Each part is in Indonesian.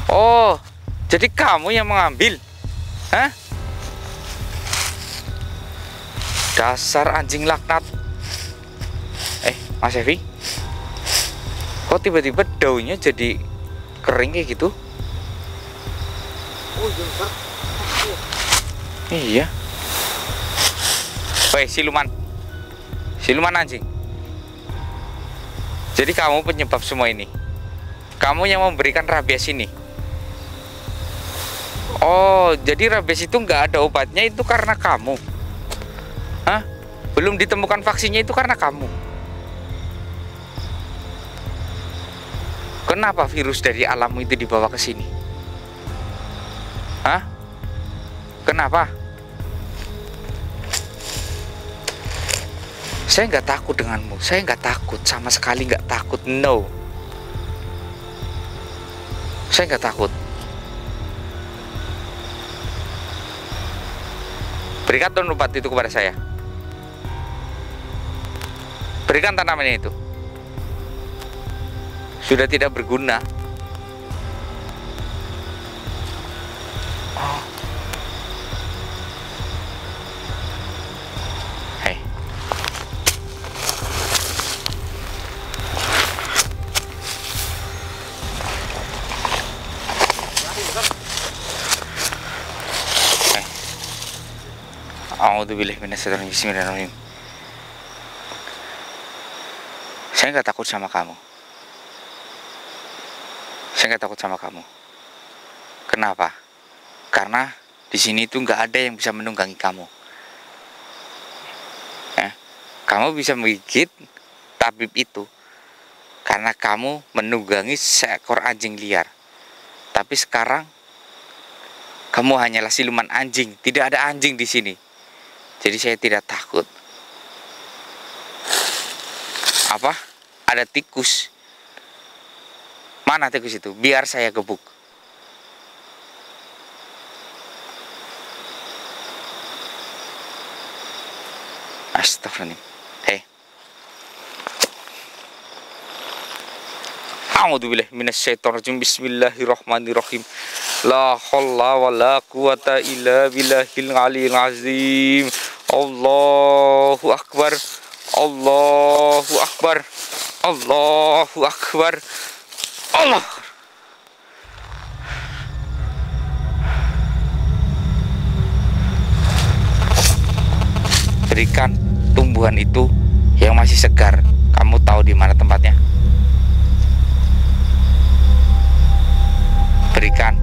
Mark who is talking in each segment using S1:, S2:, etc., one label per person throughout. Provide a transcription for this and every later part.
S1: Oh, jadi kamu yang mengambil? Hah? Dasar anjing laknat. Mas Evi, kok tiba-tiba daunnya jadi kering kayak gitu?
S2: Oh
S1: Iya.
S2: iya.
S1: Woi, siluman anjing. Jadi kamu penyebab semua ini. Kamu yang memberikan rabies ini. Oh, jadi rabies itu nggak ada obatnya itu karena kamu. Hah? Belum ditemukan vaksinnya itu karena kamu. Kenapa virus dari alam itu dibawa ke sini? Hah? Kenapa? Saya nggak takut denganmu. Saya nggak takut, sama sekali nggak takut. No. Saya nggak takut. Berikan obat itu kepada saya. Berikan tanamannya itu. Sudah tidak berguna. Oh. Hei. A'udzubillahi minasyaitonir rajim. Bismillahirrahmanirrahim. Saya nggak takut sama kamu. Saya nggak takut sama kamu. Kenapa? Karena di sini tuh nggak ada yang bisa menunggangi kamu. Kamu bisa menggigit tabib itu karena kamu menunggangi seekor anjing liar. Tapi sekarang kamu hanyalah siluman anjing. Tidak ada anjing di sini. Jadi saya tidak takut. Apa? Ada tikus. Mana tikus itu? Biar saya gebuk. Astagfirullahaladzim. Hei. A'udzubillahi minasyaitonir rajim. Bismillahirrahmanirrahim. La haula wala quwata illa billahil aliyil azim. Allahu akbar. Allahu akbar. Allahu akbar. Allah. Berikan tumbuhan itu yang masih segar. Kamu tahu di mana tempatnya? Berikan.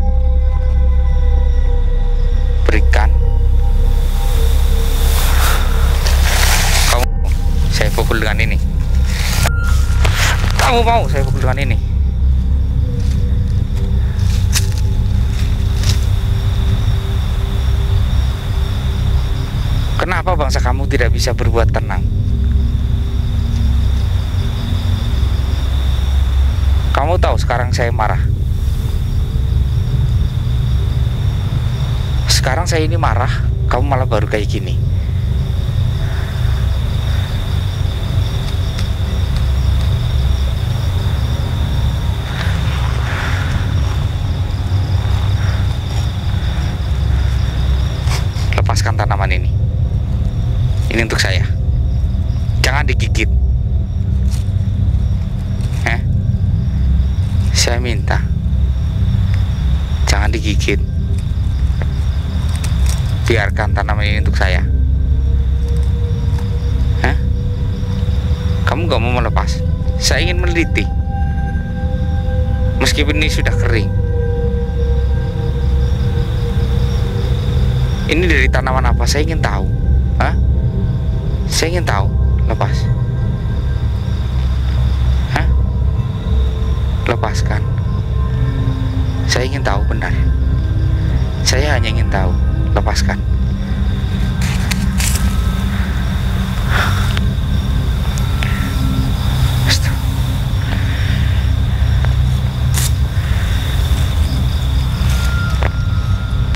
S1: Berikan. Kamu, saya pukul dengan ini. Kamu mau saya pukul dengan ini? Kenapa bangsa kamu tidak bisa berbuat tenang? Kamu tahu sekarang saya marah. Sekarang saya ini marah, kamu malah baru kayak gini. Lepaskan tanaman ini. Ini untuk saya. Jangan digigit. Saya minta. Jangan digigit. Biarkan tanaman ini untuk saya. Kamu gak mau melepas? Saya ingin meneliti. Meskipun ini sudah kering. Ini dari tanaman apa? Saya ingin tahu. Saya ingin tahu. Lepas. Lepaskan. Saya ingin tahu benar. Saya hanya ingin tahu. Lepaskan.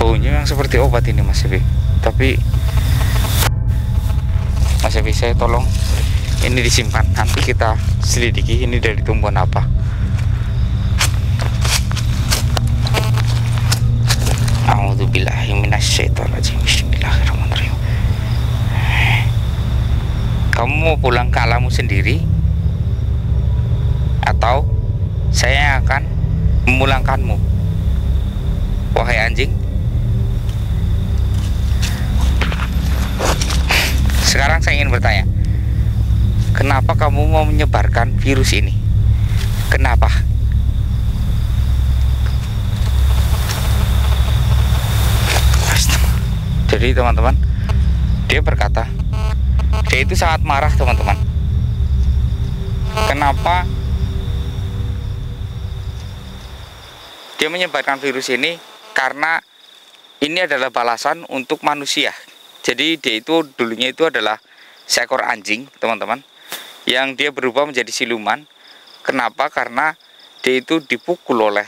S1: Baunya yang seperti obat ini Mas Evi. Tapi Mas Evi, saya tolong Ini disimpan, nanti kita selidiki ini dari tumbuhan apa. A'udzubillahi minasyaitonirrajim. Bismillahirrahmanirrahim. Kamu mau pulang ke alammu sendiri, atau saya yang akan memulangkanmu, wahai anjing? Sekarang saya ingin bertanya, kenapa kamu mau menyebarkan virus ini? Kenapa? Jadi teman-teman, dia berkata, dia itu sangat marah teman-teman. Kenapa dia menyebarkan virus ini? Karena ini adalah balasan untuk manusia. Jadi dia itu dulunya itu adalah seekor anjing teman-teman, yang dia berubah menjadi siluman. Kenapa? Karena dia itu dipukul oleh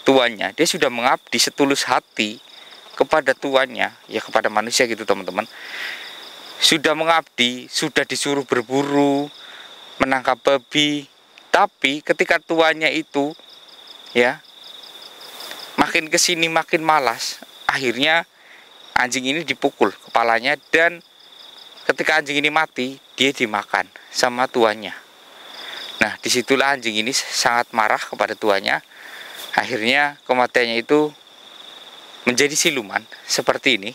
S1: tuannya. Dia sudah mengabdi setulus hati kepada tuannya, ya kepada manusia gitu teman-teman. Sudah mengabdi, sudah disuruh berburu, menangkap babi, tapi ketika tuannya itu ya makin kesini makin malas, akhirnya anjing ini dipukul kepalanya, dan ketika anjing ini mati, dia dimakan sama tuannya. Nah, disitulah anjing ini sangat marah kepada tuannya. Akhirnya kematiannya itu menjadi siluman seperti ini.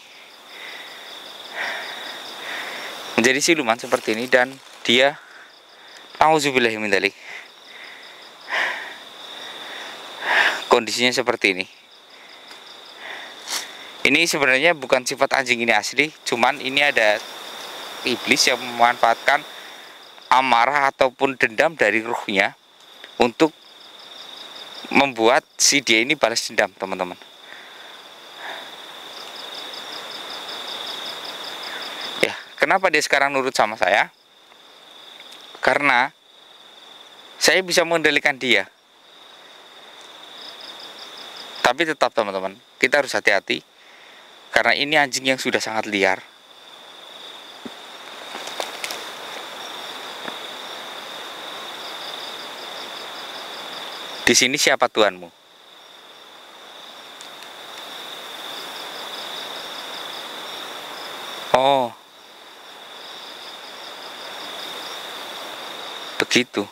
S1: Menjadi siluman seperti ini, dan dia auzubillahi min dzalik. Kondisinya seperti ini. Ini sebenarnya bukan sifat anjing ini asli, cuman ini ada iblis yang memanfaatkan amarah ataupun dendam dari ruhnya untuk membuat si dia ini balas dendam, teman-teman. Ya, kenapa dia sekarang nurut sama saya? Karena saya bisa mengendalikan dia. Tapi tetap teman-teman, kita harus hati-hati, karena ini anjing yang sudah sangat liar. Di sini siapa tuanmu? Oh, begitu.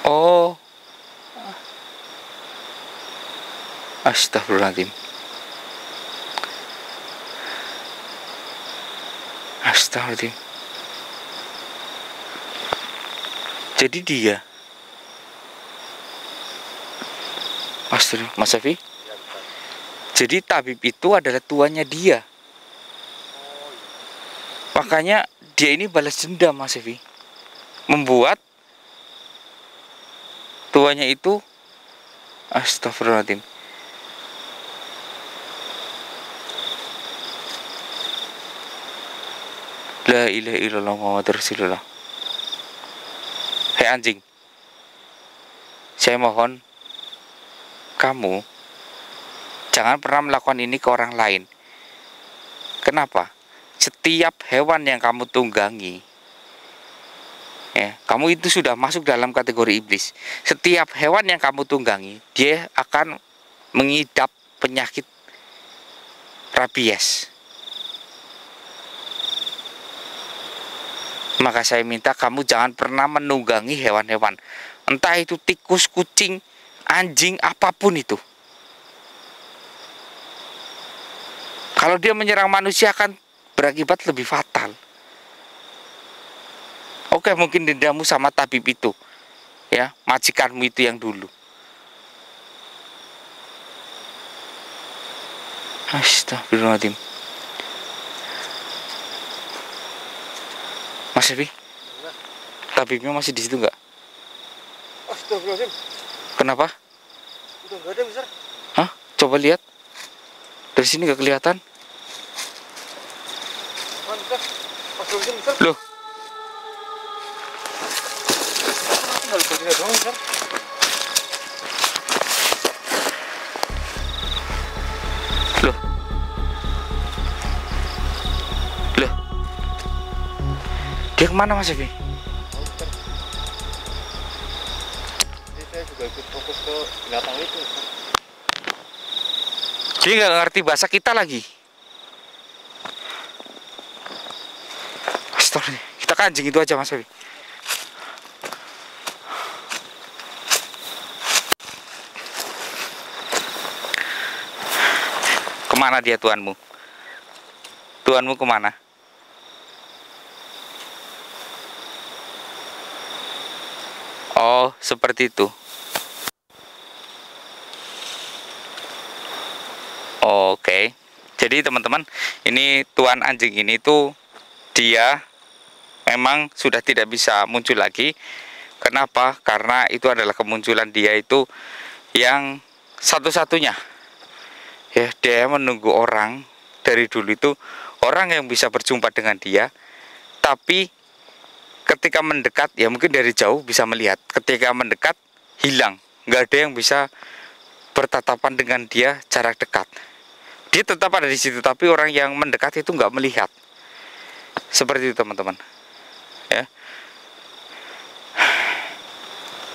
S1: Oh, astagfirullahaladzim. Astagfirullahaladzim. Jadi dia, Mas Safi. Jadi tabib itu adalah tuannya dia. Makanya dia ini balas dendam, Mas Safi. Membuat tuannya itu, astagfirullahaladzim. La ilaha illallah Muhammadur Rasulullah. Hei anjing, saya mohon kamu jangan pernah melakukan ini ke orang lain. Kenapa? Setiap hewan yang kamu tunggangi, ya, kamu itu sudah masuk dalam kategori iblis. Setiap hewan yang kamu tunggangi, dia akan mengidap penyakit rabies. Maka saya minta kamu jangan pernah menunggangi hewan-hewan, entah itu tikus, kucing, anjing, apapun itu. Kalau dia menyerang manusia akan berakibat lebih fatal. Oke, mungkin dendammu sama tabib itu, ya, majikanmu itu yang dulu. Astagfirullahaladzim. Mas Evi, tabibnya masih di situ nggak?
S2: Astagfirullahaladzim.
S1: Kenapa?
S2: Udah nggak ada, Mister.
S1: Hah? Coba lihat. Dari sini nggak kelihatan.
S2: Mantap. Astagfirullahaladzim, Mister.
S1: Loh,
S2: Tinggal badannya doang, Mister.
S1: loh, loh. Dia kemana Mas Evi?
S2: Mister. Jadi saya juga ikut fokus ke binatang itu, Mister.
S1: Dia nggak ngerti bahasa kita lagi. Astaga, kita kancing itu aja Mas Evi. Kemana dia tuanmu? Tuanmu kemana? Oh, seperti itu. Oke. Jadi teman-teman, ini tuan anjing ini tuh dia memang sudah tidak bisa muncul lagi. Kenapa? Karena itu adalah kemunculan dia itu yang satu-satunya. Ya, dia menunggu orang dari dulu itu, orang yang bisa berjumpa dengan dia, tapi ketika mendekat, ya mungkin dari jauh bisa melihat. Ketika mendekat, hilang. Nggak ada yang bisa bertatapan dengan dia jarak dekat. Dia tetap ada di situ, tapi orang yang mendekat itu nggak melihat. Seperti itu teman-teman. Ya.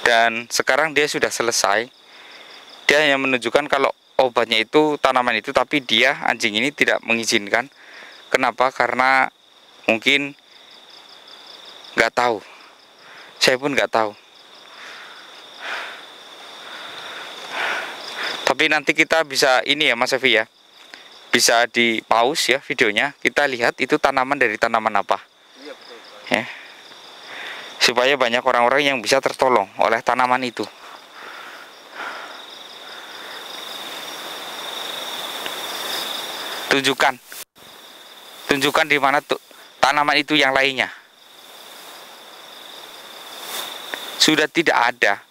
S1: Dan sekarang dia sudah selesai. Dia hanya menunjukkan kalau obatnya itu tanaman itu, tapi dia anjing ini tidak mengizinkan. Kenapa? Karena mungkin nggak tahu. Saya pun nggak tahu. Tapi nanti kita bisa ini ya Mas Evi ya, bisa di pause ya videonya. Kita lihat itu tanaman dari tanaman apa.
S2: Iya, betul.
S1: Ya. Supaya banyak orang-orang yang bisa tertolong oleh tanaman itu. Tunjukkan di mana tuh tanaman itu yang lainnya. Sudah tidak ada.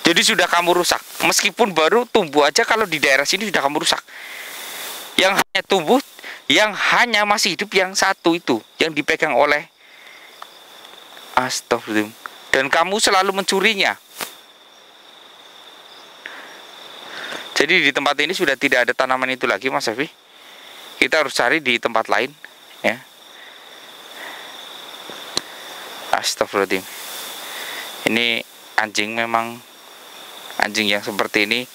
S1: Jadi sudah kamu rusak. Meskipun baru tumbuh aja, kalau di daerah sini sudah kamu rusak. Yang hanya tumbuh, yang hanya masih hidup yang satu itu, yang dipegang oleh Astagfirullah. Dan kamu selalu mencurinya. Jadi di tempat ini sudah tidak ada tanaman itu lagi Mas Evi. Kita harus cari di tempat lain ya. Astagfirullah. Ini anjing memang anjing yang seperti ini,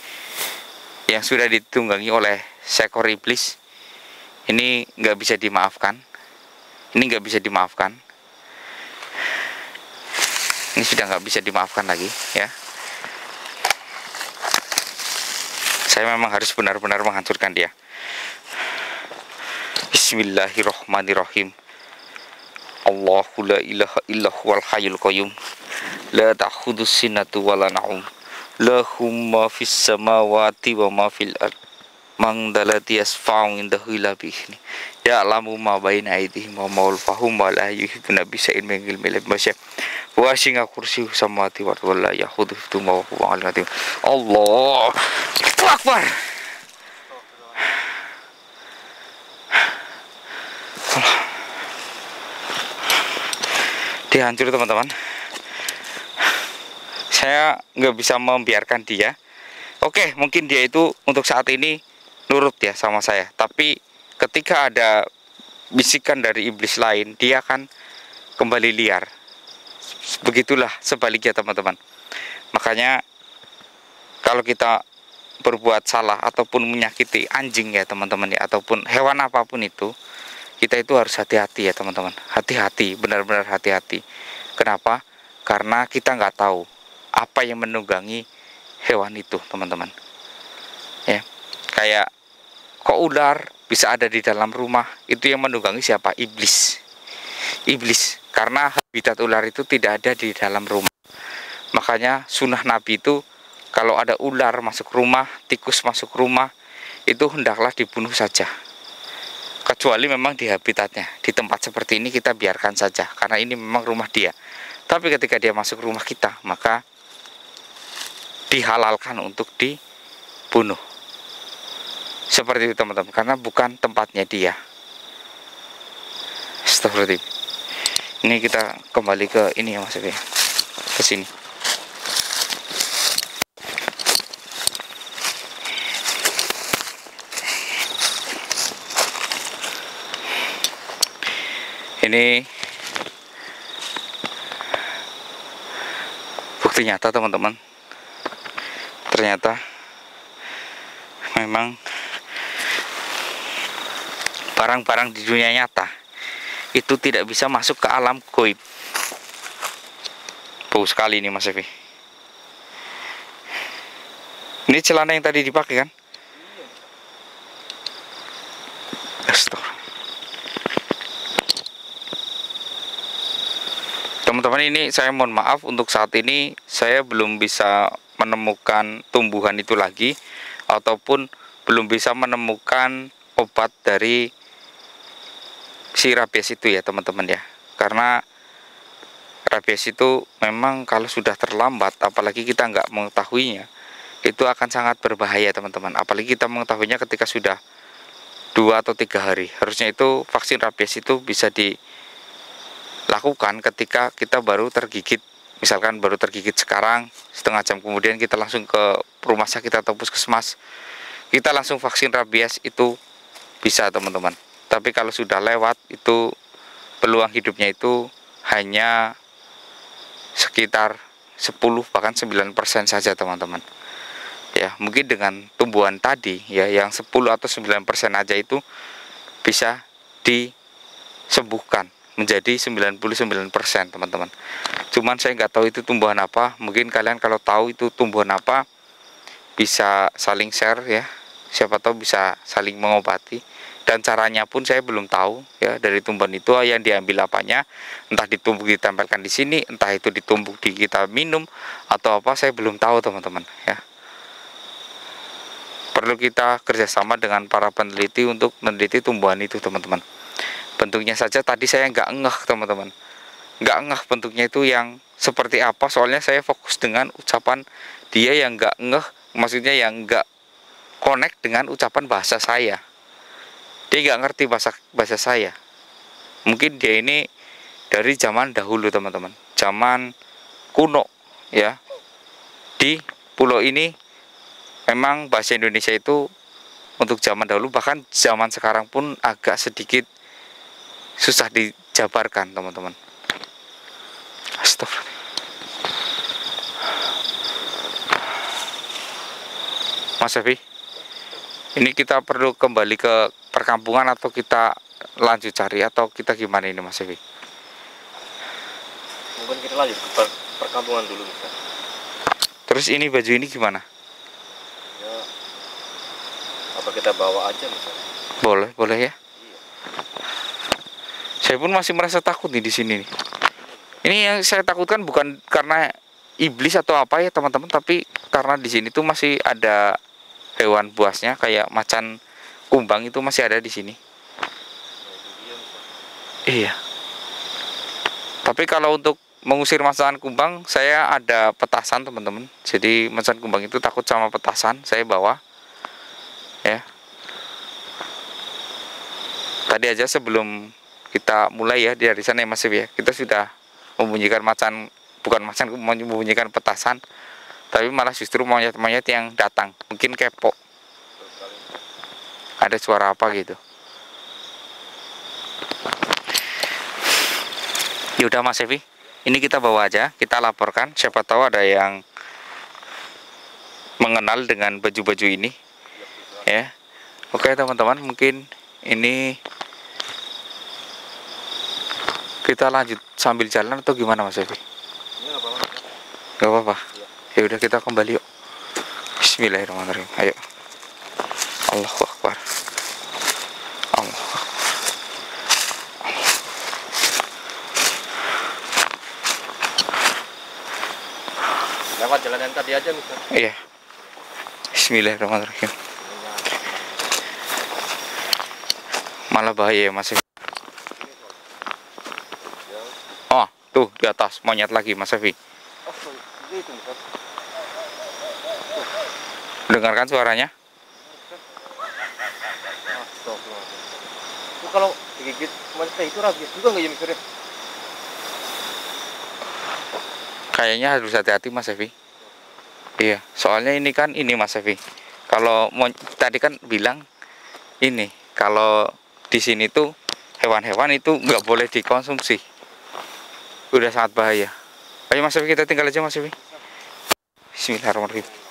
S1: yang sudah ditunggangi oleh seekor iblis. Ini nggak bisa dimaafkan. Ini nggak bisa dimaafkan. Ini sudah nggak bisa dimaafkan lagi ya. Saya memang harus benar-benar menghancurkan dia. Bismillahirrahmanirrahim. Allahu la ilaha illa huwal hayyul qayyum. La ta'khudhuhu sinatun wa la nawm. Lahu ma fis samawati wa ma fil ard. Man dalati yasfa'u indahu illa bi'izni. Ya'lamu ma baina aydihim wa ma khalfahum wa la yuhituna bi shay'in min ilmihi illa bihi. Wa wasi'a kursiyyuhu samawati wal ardi wa la ya'uduhu hifdhuhuma wa huwa 'aliyyul 'azim. Allah Akbar. Dia hancur teman-teman. Saya nggak bisa membiarkan dia. Oke, mungkin dia itu untuk saat ini nurut ya sama saya. Tapi ketika ada bisikan dari iblis lain, dia akan kembali liar. Begitulah sebaliknya teman-teman. Makanya kalau kita berbuat salah ataupun menyakiti anjing ya teman-teman ya, ataupun hewan apapun itu, kita itu harus hati-hati ya teman-teman. Hati-hati, benar-benar hati-hati. Kenapa? Karena kita nggak tahu apa yang menunggangi hewan itu teman-teman ya. Kayak kok ular bisa ada di dalam rumah, itu yang menunggangi siapa? Iblis. Karena habitat ular itu tidak ada di dalam rumah. Makanya sunnah Nabi itu, kalau ada ular masuk rumah, tikus masuk rumah, itu hendaklah dibunuh saja. Kecuali memang di habitatnya, di tempat seperti ini kita biarkan saja, karena ini memang rumah dia. Tapi ketika dia masuk rumah kita, maka dihalalkan untuk dibunuh. Seperti itu teman-teman, karena bukan tempatnya dia. Astagfirullah. Ini kita kembali ke ini ya Mas Evi, ke sini. Ini bukti nyata teman-teman. Ternyata memang barang-barang di dunia nyata itu tidak bisa masuk ke alam gaib. Bau sekali ini Mas Evi. Ini celana yang tadi dipakai kan? Astagfirullah. Teman-teman, ini saya mohon maaf, untuk saat ini saya belum bisa menemukan tumbuhan itu lagi, ataupun belum bisa menemukan obat dari si rabies itu ya teman-teman ya. Karena rabies itu memang kalau sudah terlambat, apalagi kita nggak mengetahuinya, itu akan sangat berbahaya teman-teman. Apalagi kita mengetahuinya ketika sudah 2 atau 3 hari. Harusnya itu vaksin rabies itu bisa dilakukan ketika kita baru tergigit. Misalkan baru tergigit sekarang, setengah jam kemudian kita langsung ke rumah sakit atau puskesmas, kita langsung vaksin rabies, itu bisa teman-teman. Tapi kalau sudah lewat, itu peluang hidupnya itu hanya sekitar 10 bahkan 9% saja teman-teman. Ya, mungkin dengan tumbuhan tadi ya yang 10 atau 9% aja itu bisa disembuhkan menjadi 99% teman-teman. Cuman saya nggak tahu itu tumbuhan apa. Mungkin kalian kalau tahu itu tumbuhan apa, bisa saling share ya. Siapa tahu bisa saling mengobati. Dan caranya pun saya belum tahu ya, dari tumbuhan itu yang diambil apanya, entah ditumbuk ditempelkan di sini, entah itu ditumbuk di kita minum atau apa, saya belum tahu teman-teman ya. Perlu kita kerjasama dengan para peneliti untuk meneliti tumbuhan itu teman-teman. Bentuknya saja tadi saya nggak ngeh teman-teman, nggak ngeh bentuknya itu yang seperti apa, soalnya saya fokus dengan ucapan dia yang nggak ngeh, maksudnya yang nggak connect dengan ucapan bahasa saya. Dia nggak ngerti bahasa saya. Mungkin dia ini dari zaman dahulu teman-teman, zaman kuno ya. Di pulau ini memang bahasa Indonesia itu untuk zaman dahulu, bahkan zaman sekarang pun agak sedikit susah dijabarkan teman-teman. Astagfirullah. Mas Evi, ini kita perlu kembali ke perkampungan atau kita lanjut cari, atau kita gimana ini Mas Evi?
S2: Mungkin kita lanjut ke perkampungan dulu bisa.
S1: Terus ini baju ini gimana?
S2: Ya, apa kita bawa aja misalnya?
S1: Boleh ya.
S2: Iya.
S1: Saya pun masih merasa takut nih di sini nih. Ini yang saya takutkan bukan karena iblis atau apa ya teman-teman, tapi karena di sini tuh masih ada hewan buasnya kayak macan kumbang, itu masih ada di sini. Iya. Tapi kalau untuk mengusir macan kumbang, saya ada petasan teman-teman. Jadi macan kumbang itu takut sama petasan, saya bawa. Ya. Tadi aja sebelum kita mulai ya dari sana ya Mas Evi ya, kita sudah membunyikan membunyikan petasan, tapi malah justru monyet-monyet yang datang, mungkin kepo. Ada suara apa gitu. Yaudah Mas Evi, ini kita bawa aja, kita laporkan, siapa tahu ada yang mengenal dengan baju-baju ini ya. Oke teman-teman, mungkin ini kita lanjut sambil jalan atau gimana Mas Evi? Gak apa-apa. Ya udah, kita kembali yuk. Bismillahirrahmanirrahim. Ayo. Allahu Akbar. Allahu Akbar.
S2: Lewat jalan yang tadi aja misalnya.
S1: Iya. Bismillahirrahmanirrahim. Malah bahaya ya Mas Evi. Oh, tuh di atas monyet lagi Mas Evi. Dengarkan suaranya.
S2: Itu kalau digigit monyet itu rabies juga nggak ya mikirnya?
S1: Kayaknya harus hati-hati Mas Evi. Iya, soalnya ini kan ini Mas Evi. Kalau tadi kan bilang ini, kalau di sini tuh hewan-hewan itu nggak boleh dikonsumsi. Udah sangat bahaya. Ayo Mas Evi, kita tinggal aja Mas Evi. Bismillahirrahmanirrahim.